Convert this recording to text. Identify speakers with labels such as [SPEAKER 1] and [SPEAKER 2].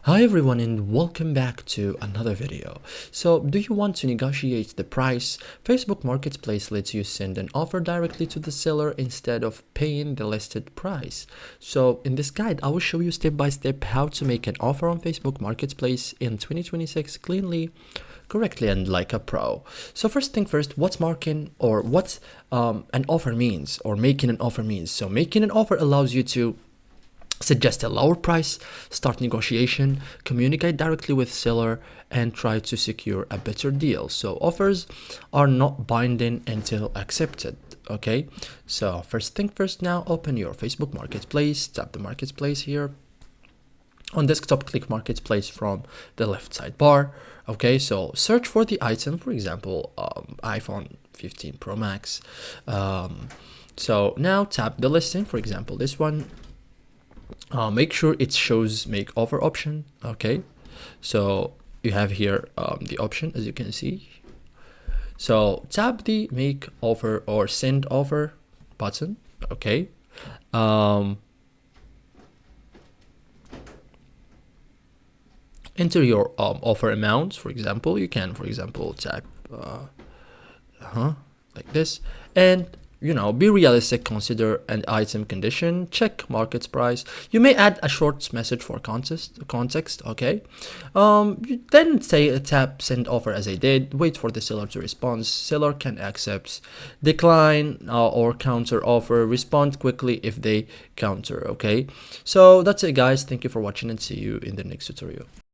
[SPEAKER 1] Hi everyone and welcome back to another video. So do you want to negotiate the price? Facebook Marketplace lets you send an offer directly to the seller instead of paying the listed price. So in this guide, I will show you step by step how to make an offer on Facebook Marketplace in 2026 cleanly, correctly, and like a pro. So first thing first, what's marking or what an offer means or making an offer means. So making an offer allows you to suggest a lower price, start negotiation, communicate directly with seller, and try to secure a better deal. So offers are not binding until accepted. Okay, so first thing first, now open your Facebook Marketplace, tap the Marketplace here. On desktop, click Marketplace from the left sidebar. Okay, so search for the item, for example, iPhone 15 Pro Max. So now tap the listing, for example, this one. Make sure it shows make offer option. Okay, so you have here the option, as you can see. So tap the make offer or send offer button. Okay, enter your offer amount. For example, you can, for example, type like this, and be realistic, consider an item condition, check market price. You may add a short message for context. Okay, then say tap send offer as I did, wait for the seller to respond. Seller can accept, decline, or counter offer. Respond quickly if they counter. Okay, so that's it guys, thank you for watching and see you in the next tutorial.